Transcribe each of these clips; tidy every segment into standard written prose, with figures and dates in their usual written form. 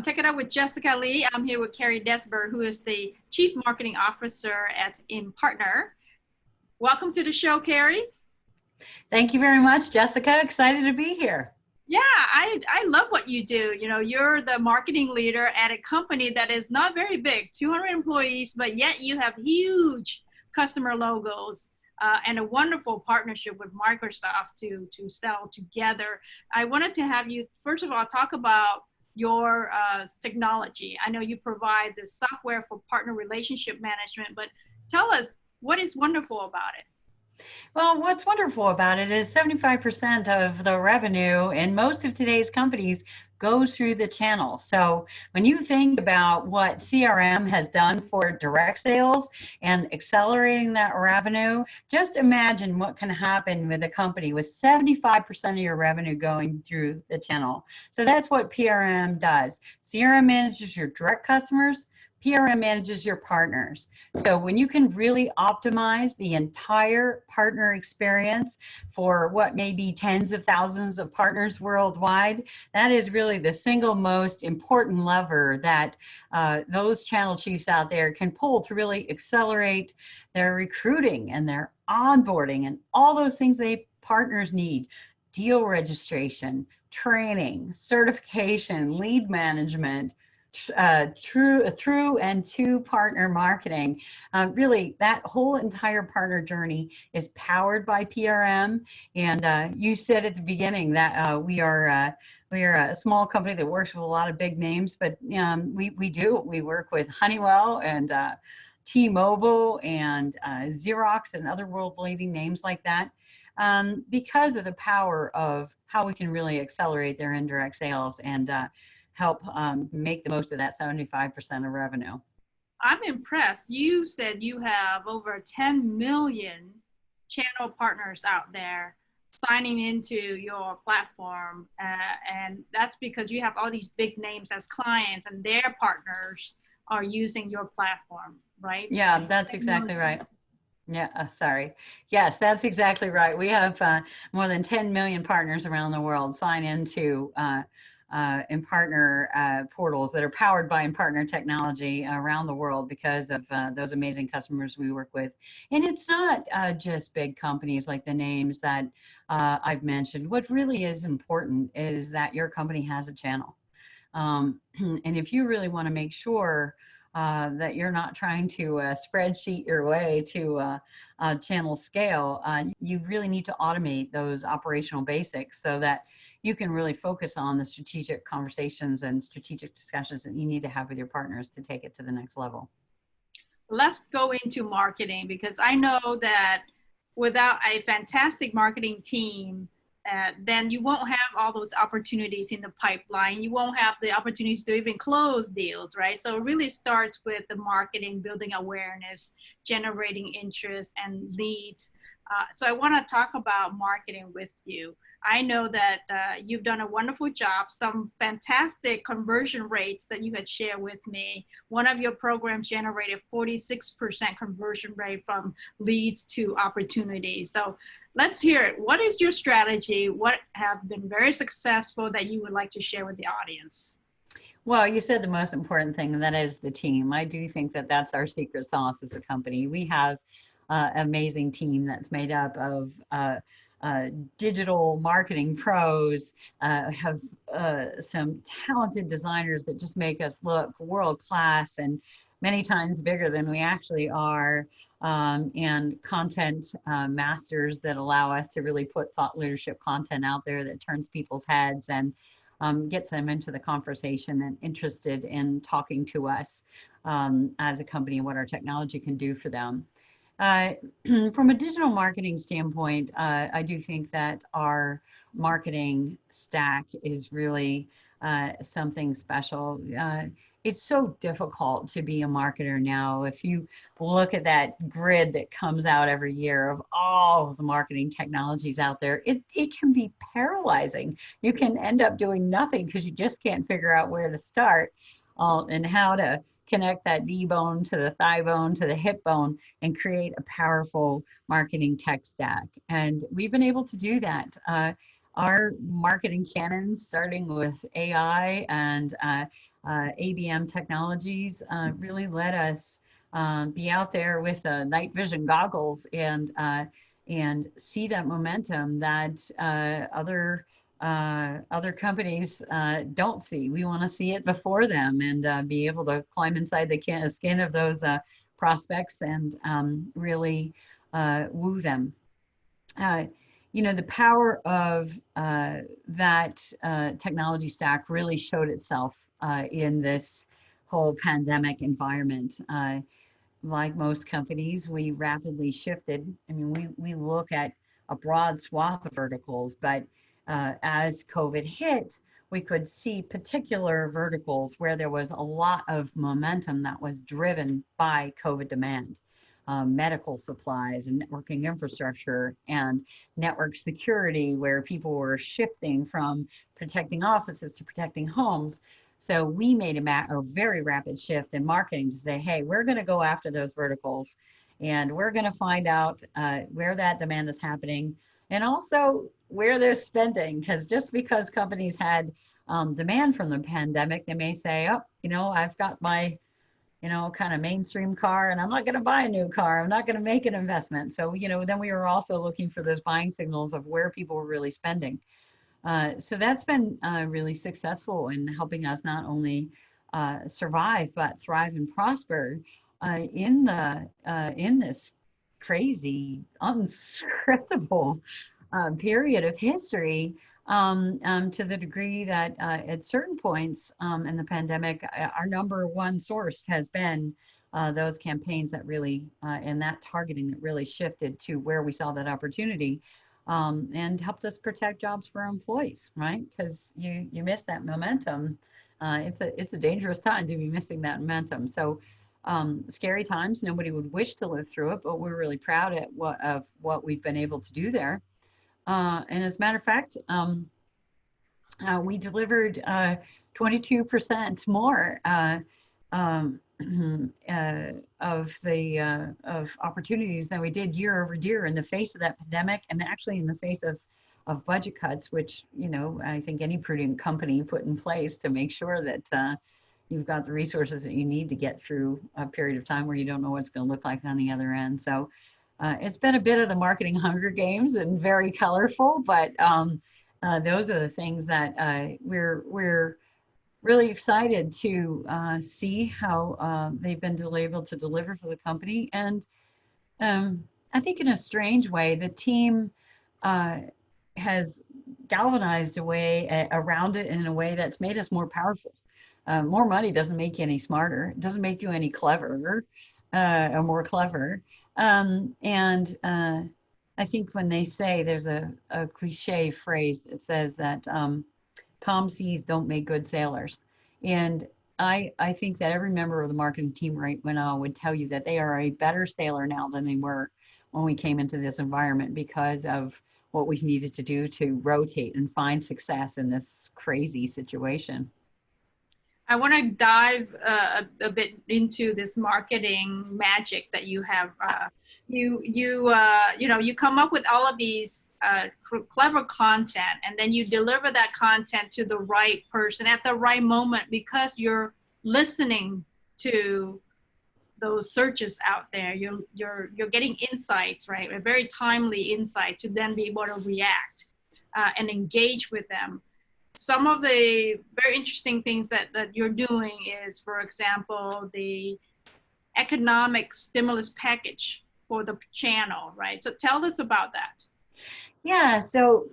Check It Out with Jessica Lee. I'm here with Kerry Desberg, who is the Chief Marketing Officer at Impartner. Welcome to the show, Kerry. Thank you very much, Jessica. Excited to be here. Yeah, I love what you do. You know, you're the marketing leader at a company that is not very big, 200 employees, but yet you have huge customer logos and a wonderful partnership with Microsoft to sell together. I wanted to have you, first of all, talk about your technology. I know you provide the software for partner relationship management, but tell us what is wonderful about it. Well, what's wonderful about it is 75% of the revenue in most of today's companies goes through the channel. So when you think about what CRM has done for direct sales and accelerating that revenue, just imagine what can happen with a company with 75% of your revenue going through the channel. So that's what PRM does. CRM manages your direct customers. PRM manages your partners. So when you can really optimize the entire partner experience for what may be tens of thousands of partners worldwide, that is really the single most important lever that those channel chiefs out there can pull to really accelerate their recruiting and their onboarding and all those things partners need. Deal registration, training, certification, lead management, through and to partner marketing. Really, that whole entire partner journey is powered by PRM. And you said at the beginning that we are a small company that works with a lot of big names, but we work with Honeywell and T-Mobile and Xerox and other world-leading names like that, because of the power of how we can really accelerate their indirect sales and help make the most of that 75% of revenue. I'm impressed. You said you have over 10 million channel partners out there signing into your platform. And that's because you have all these big names as clients and their partners are using your platform, right? Yeah, that's exactly right. Yeah, sorry. Yes, that's exactly right. We have more than 10 million partners around the world sign into Impartner portals that are powered by Impartner technology around the world because of those amazing customers we work with. And it's not just big companies like the names that I've mentioned. What really is important is that your company has a channel. And if you really want to make sure that you're not trying to spreadsheet your way to channel scale, you really need to automate those operational basics so that you can really focus on the strategic conversations and strategic discussions that you need to have with your partners to take it to the next level. Let's go into marketing, because I know that without a fantastic marketing team, then you won't have all those opportunities in the pipeline. You won't have the opportunities to even close deals, right? So it really starts with the marketing, building awareness, generating interest and leads. So I want to talk about marketing with you. I know that you've done a wonderful job, some fantastic conversion rates that you had shared with me. One of your programs generated 46% conversion rate from leads to opportunities. So let's hear it. What is your strategy? What have been very successful that you would like to share with the audience? Well, you said the most important thing, and that is the team. I do think that that's our secret sauce as a company. We have an amazing team that's made up of digital marketing pros, have some talented designers that just make us look world class and many times bigger than we actually are, and content masters that allow us to really put thought leadership content out there that turns people's heads and gets them into the conversation and interested in talking to us as a company and what our technology can do for them. From a digital marketing standpoint, I do think that our marketing stack is really something special. It's so difficult to be a marketer now. If you look at that grid that comes out every year of all of the marketing technologies out there, it can be paralyzing. You can end up doing nothing because you just can't figure out where to start and how to connect that knee bone to the thigh bone to the hip bone and create a powerful marketing tech stack. And we've been able to do that. Our marketing canons, starting with AI and ABM Technologies really let us be out there with night vision goggles and see that momentum that other companies don't see. We want to see it before them and be able to climb inside the skin of those prospects and really woo them. Uh, the power of that technology stack really showed itself in this whole pandemic environment. Like most companies, we rapidly shifted. I mean, we look at a broad swath of verticals, but as COVID hit, we could see particular verticals where there was a lot of momentum that was driven by COVID demand. Medical supplies and networking infrastructure and network security, where people were shifting from protecting offices to protecting homes. So we made a very rapid shift in marketing to say, hey, we're going to go after those verticals and we're going to find out where that demand is happening and also where they're spending. Because just because companies had demand from the pandemic, they may say, oh, I've got my kind of mainstream car and I'm not going to buy a new car. I'm not going to make an investment. So, then we were also looking for those buying signals of where people were really spending. So that's been really successful in helping us not only survive but thrive and prosper in this crazy, unscriptable period of history. To the degree that at certain points in the pandemic, our number one source has been those campaigns that really and that targeting that really shifted to where we saw that opportunity. And helped us protect jobs for our employees, right? Because you miss that momentum. It's a dangerous time to be missing that momentum. So scary times. Nobody would wish to live through it, but we're really proud of what we've been able to do there. And as a matter of fact, we delivered 22% more um, of opportunities than we did year over year in the face of that pandemic, and actually in the face of budget cuts, which I think any prudent company put in place to make sure that you've got the resources that you need to get through a period of time where you don't know what's going to look like on the other end. So it's been a bit of the marketing Hunger Games and very colorful, but those are the things that we're really excited to see how they've been able to deliver for the company. And I think in a strange way, the team has galvanized a way around it in a way that's made us more powerful. More money doesn't make you any smarter. It doesn't make you any cleverer or more clever. And I think when they say there's a cliche phrase that says that calm seas don't make good sailors. And I think that every member of the marketing team right now would tell you that they are a better sailor now than they were when we came into this environment because of what we needed to do to rotate and find success in this crazy situation. I want to dive a bit into this marketing magic that you have. You come up with all of these clever content, and then you deliver that content to the right person at the right moment because you're listening to those searches out there. You're getting insights, right? A very timely insight to then be able to react and engage with them. Some of the very interesting things that you're doing is, for example, the economic stimulus package for the channel, right? So tell us about that. Yeah, so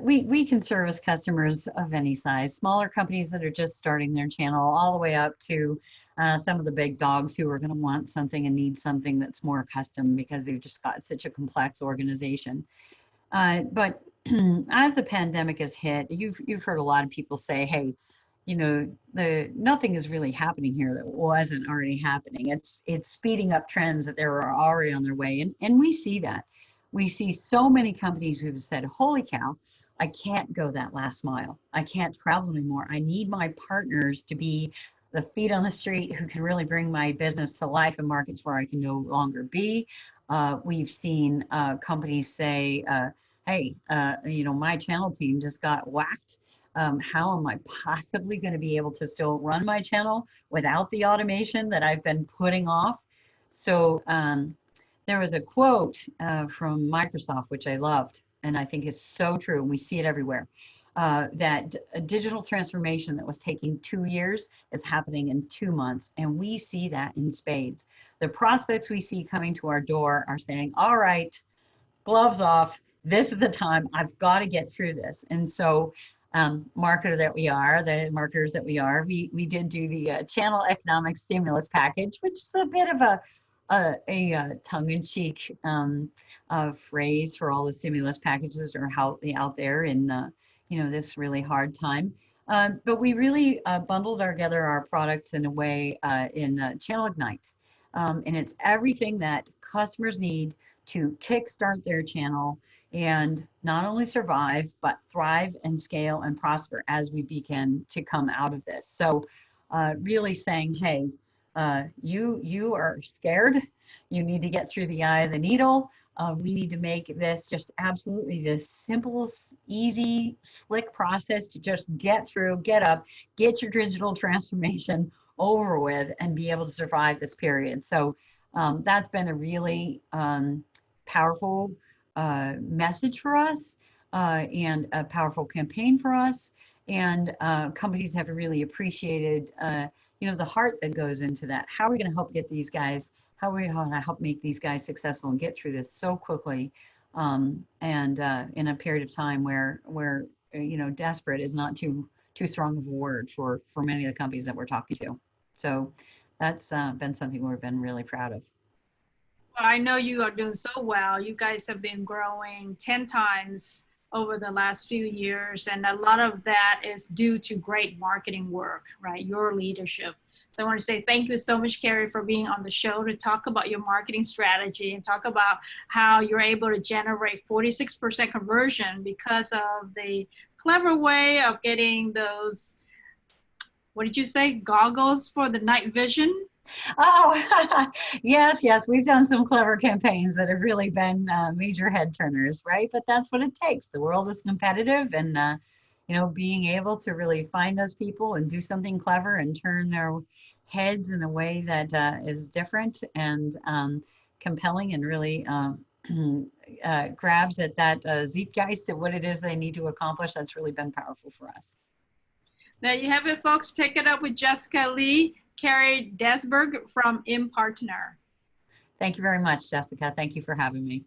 we can service customers of any size, smaller companies that are just starting their channel, all the way up to some of the big dogs who are going to want something and need something that's more custom because they've just got such a complex organization. But as the pandemic has hit, you've heard a lot of people say, "Hey, nothing is really happening here that wasn't already happening. It's speeding up trends that they were already on their way." And we see that. We see so many companies who've said, "Holy cow, I can't go that last mile. I can't travel anymore. I need my partners to be the feet on the street who can really bring my business to life in markets where I can no longer be." We've seen companies say, "Hey, my channel team just got whacked How am I possibly going to be able to still run my channel without the automation that I've been putting off? So there was a quote from Microsoft, which I loved, and I think is so true. And we see it everywhere. That a digital transformation that was taking 2 years is happening in 2 months. And we see that in spades. The prospects we see coming to our door are saying, all right, gloves off. This is the time. I've got to get through this. And so, marketer that we are, the marketers that we are, we did do the channel economic stimulus package, which is a bit of a tongue-in-cheek phrase for all the stimulus packages that are out there in this really hard time. But we really bundled together our products in a way in Channel Ignite. And it's everything that customers need to kickstart their channel and not only survive, but thrive and scale and prosper as we begin to come out of this. So really saying, hey, you are scared. You need to get through the eye of the needle. We need to make this just absolutely the simplest, easy, slick process to just get through, get up, get your digital transformation over with, and be able to survive this period. So that's been a really powerful message for us and a powerful campaign for us. And companies have really appreciated, the heart that goes into that. How are we going to help get these guys? How are we going to help make these guys successful and get through this so quickly, and in a period of time where desperate is not too strong of a word for many of the companies that we're talking to. So that's been something we've been really proud of. I know you are doing so well. You guys have been growing 10 times over the last few years, and a lot of that is due to great marketing work, right? Your leadership. So I want to say thank you so much, Kerry, for being on the show to talk about your marketing strategy and talk about how you're able to generate 46% conversion because of the clever way of getting those, what did you say, goggles for the night vision? Oh, yes, we've done some clever campaigns that have really been major head turners, right? But that's what it takes. The world is competitive, and being able to really find those people and do something clever and turn their heads in a way that is different and compelling and really grabs at that zeitgeist of what it is they need to accomplish. That's really been powerful for us. There you have it, folks. Take it up with Jessica Lee, Kerry Desberg from Impartner. Thank you very much, Jessica. Thank you for having me.